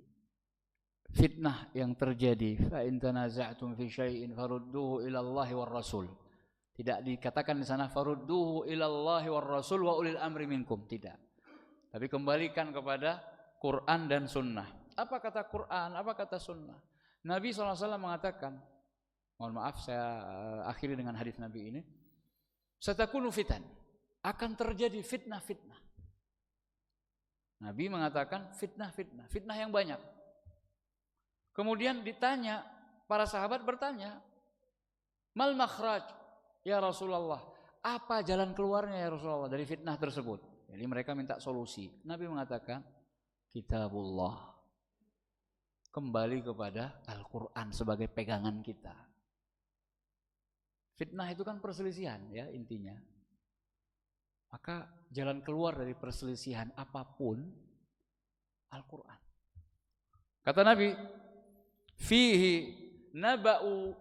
fitnah yang terjadi. Fa in tanaza'tum fi syai'in farudduhu ila Allahi war Rasul. Tidak dikatakan di sana farudduhu ila Allahi war Rasul wa ulil amri minkum, tidak. Tapi kembalikan kepada Quran dan Sunnah. Apa kata Quran? Apa kata Sunnah? Nabi SAW mengatakan, mohon maaf saya akhiri dengan hadis Nabi ini, satakunu fitan, akan terjadi fitnah-fitnah. Nabi mengatakan fitnah-fitnah, fitnah yang banyak. Kemudian ditanya, para sahabat bertanya, mal makhraj ya Rasulullah, apa jalan keluarnya ya Rasulullah dari fitnah tersebut? Jadi mereka minta solusi. Nabi mengatakan, kitabullah, kembali kepada Al-Quran sebagai pegangan kita. Fitnah itu kan perselisihan ya intinya. Maka jalan keluar dari perselisihan apapun Al-Quran. Kata Nabi, fihi naba'u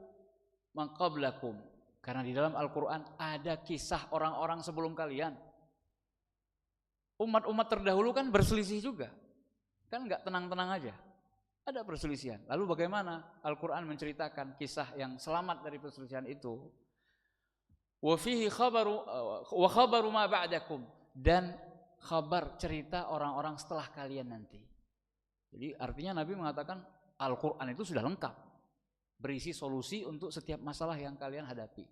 man qablakum, karena di dalam Al-Quran ada kisah orang-orang sebelum kalian. Umat-umat terdahulu kan berselisih juga, kan nggak tenang-tenang aja, ada perselisihan. Lalu bagaimana Al-Quran menceritakan kisah yang selamat dari perselisihan itu? Wa fihi khabaru ma ba'dakum, dan kabar cerita orang-orang setelah kalian nanti. Jadi artinya Nabi mengatakan Al-Quran itu sudah lengkap, berisi solusi untuk setiap masalah yang kalian hadapi.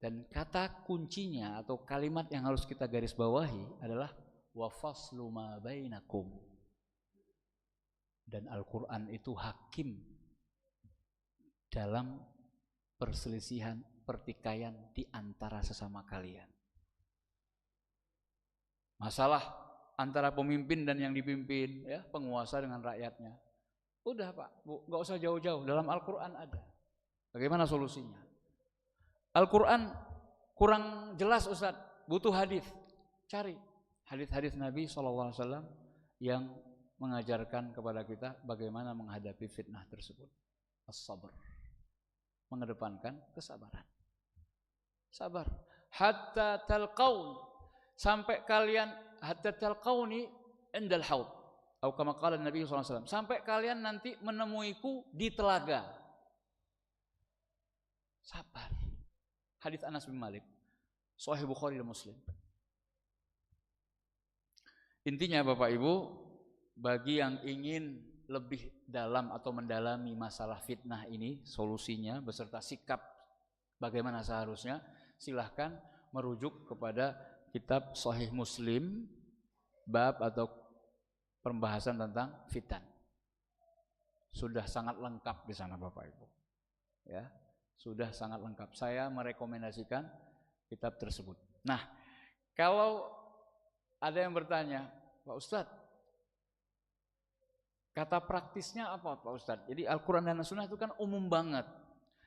Dan kata kuncinya atau kalimat yang harus kita garis bawahi adalah wa faslu ma bainakum. Dan Al-Quran itu hakim dalam perselisihan, pertikaian di antara sesama kalian. Masalah antara pemimpin dan yang dipimpin, ya, penguasa dengan rakyatnya. Udah Pak, Bu, nggak usah jauh-jauh, dalam Al-Quran ada. Bagaimana solusinya? Al-Quran kurang jelas Ustaz, butuh hadis. Cari hadis-hadis Nabi SAW yang mengajarkan kepada kita bagaimana menghadapi fitnah tersebut. As-sabr, mengedepankan kesabaran. Sabar. Hatta talqaun, sampai kalian, hatta talqauni indal haud. Atau kama qala Nabi SAW, sampai kalian nanti menemuiku di telaga. Sabar. Hadis Anas bin Malik, Sahih Bukhari dan Muslim. Intinya Bapak Ibu, bagi yang ingin lebih dalam atau mendalami masalah fitnah ini, solusinya beserta sikap bagaimana seharusnya, silahkan merujuk kepada kitab Sahih Muslim, bab atau pembahasan tentang fitan. Sudah sangat lengkap di sana Bapak Ibu. Ya, sudah sangat lengkap. Saya merekomendasikan kitab tersebut. Nah, kalau ada yang bertanya, Pak Ustadz, kata praktisnya apa Pak Ustadz? Jadi Al-Quran dan Sunnah itu kan umum banget.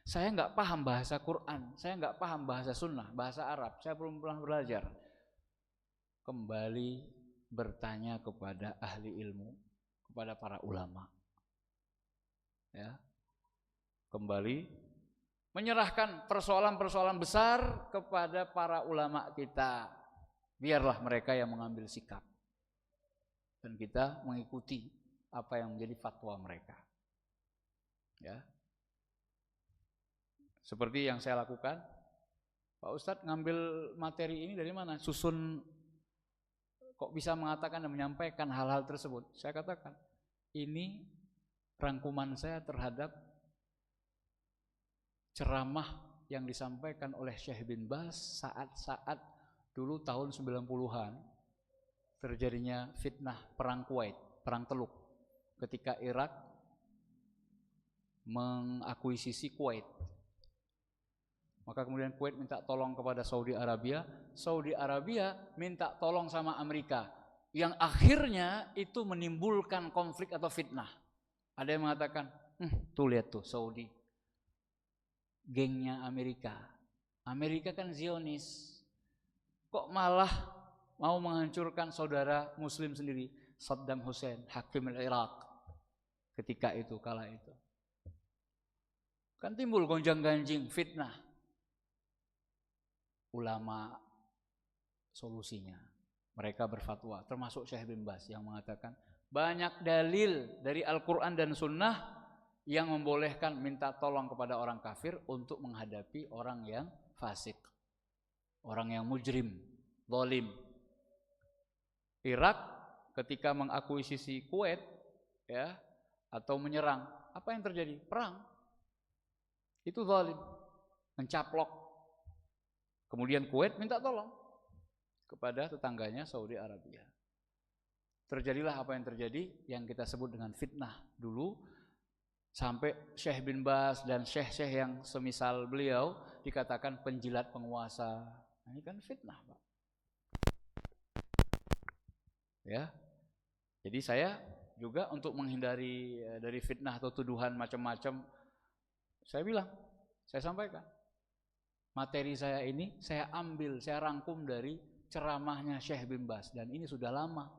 Saya nggak paham bahasa Quran, saya nggak paham bahasa Sunnah, bahasa Arab, saya belum pernah belajar. Kembali bertanya kepada ahli ilmu, kepada para ulama. Ya, kembali menyerahkan persoalan-persoalan besar kepada para ulama kita. Biarlah mereka yang mengambil sikap. Dan kita mengikuti apa yang menjadi fatwa mereka. Ya. Seperti yang saya lakukan, Pak Ustadz ngambil materi ini dari mana? Susun kok bisa mengatakan dan menyampaikan hal-hal tersebut? Saya katakan, ini rangkuman saya terhadap ceramah yang disampaikan oleh Syekh bin Baz saat-saat dulu tahun 90-an terjadinya fitnah perang Kuwait, perang Teluk, ketika Irak mengakuisisi Kuwait. Maka kemudian Kuwait minta tolong kepada Saudi Arabia, Saudi Arabia minta tolong sama Amerika, yang akhirnya itu menimbulkan konflik atau fitnah. Ada yang mengatakan, tuh lihat tuh Saudi, gengnya Amerika. Amerika kan Zionis, kok malah mau menghancurkan saudara Muslim sendiri, Saddam Hussein, Hakim al-Iraq, ketika itu, kala itu. Kan timbul gonjang-ganjing, fitnah. Ulama solusinya, mereka berfatwa, termasuk Syekh bin Baz yang mengatakan banyak dalil dari Al-Quran dan Sunnah yang membolehkan minta tolong kepada orang kafir untuk menghadapi orang yang fasik, orang yang mujrim, zalim. Irak ketika mengakuisisi Kuwait, ya, atau menyerang, apa yang terjadi? Perang. Itu zalim, mencaplok. Kemudian Kuwait minta tolong kepada tetangganya Saudi Arabia. Terjadilah apa yang terjadi yang kita sebut dengan fitnah dulu, sampai Syekh bin Baz dan syekh-syekh yang semisal beliau dikatakan penjilat penguasa. Ini kan fitnah, Pak. Ya. Jadi saya juga untuk menghindari dari fitnah atau tuduhan macam-macam, saya bilang, saya sampaikan, materi saya ini saya ambil, saya rangkum dari ceramahnya Syekh bin Baz, dan ini sudah lama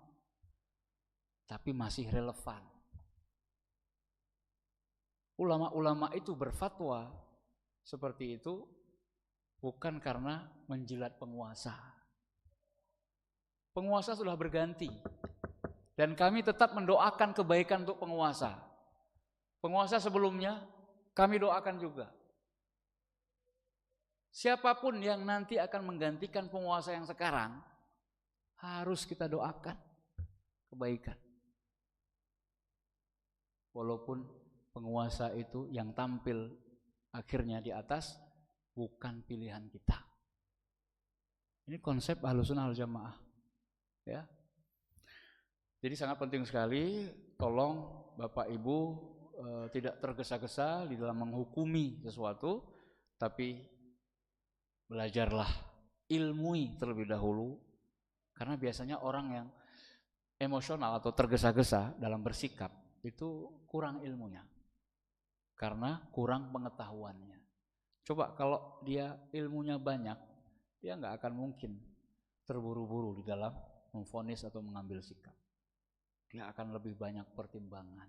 tapi masih relevan. Ulama-ulama itu berfatwa seperti itu bukan karena menjilat penguasa. Penguasa sudah berganti dan kami tetap mendoakan kebaikan untuk penguasa. Penguasa sebelumnya kami doakan juga. Siapapun yang nanti akan menggantikan penguasa yang sekarang, harus kita doakan kebaikan. Walaupun penguasa itu yang tampil akhirnya di atas bukan pilihan kita. Ini konsep Ahlussunnah wal Jamaah. Ya. Jadi sangat penting sekali, tolong Bapak Ibu tidak tergesa-gesa di dalam menghukumi sesuatu, tapi belajarlah, ilmui terlebih dahulu, karena biasanya orang yang emosional atau tergesa-gesa dalam bersikap itu kurang ilmunya, karena kurang pengetahuannya. Coba kalau dia ilmunya banyak, dia nggak akan mungkin terburu-buru di dalam memvonis atau mengambil sikap. Dia akan lebih banyak pertimbangan.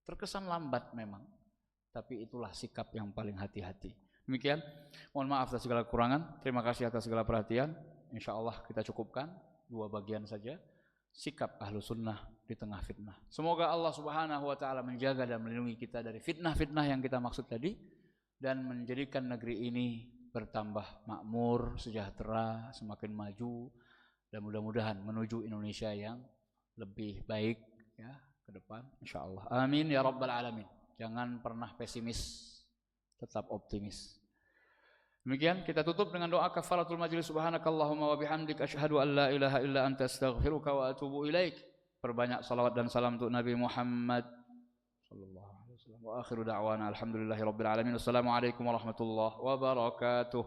Terkesan lambat memang, tapi itulah sikap yang paling hati-hati. Demikian, mohon maaf atas segala kekurangan. Terima kasih atas segala perhatian. Insya Allah kita cukupkan 2 bagian saja. Sikap Ahlussunnah di tengah fitnah. Semoga Allah Subhanahu wa taala menjaga dan melindungi kita dari fitnah-fitnah yang kita maksud tadi, dan menjadikan negeri ini bertambah makmur, sejahtera, semakin maju, dan mudah-mudahan menuju Indonesia yang lebih baik ya ke depan, insya Allah. Amin ya rabbal alamin. Jangan pernah pesimis, tetap optimis. Demikian kita tutup dengan doa kafaratul majlis. Subhanakallahumma wa bihamdika asyhadu an la ilaha illa anta astaghfiruka wa atubu ilaik. Perbanyak salawat dan salam untuk Nabi Muhammad sallallahu alaihi wasallam. Wa akhiru da'wana alhamdulillahi rabbil alamin. Wassalamualaikum warahmatullahi wabarakatuh.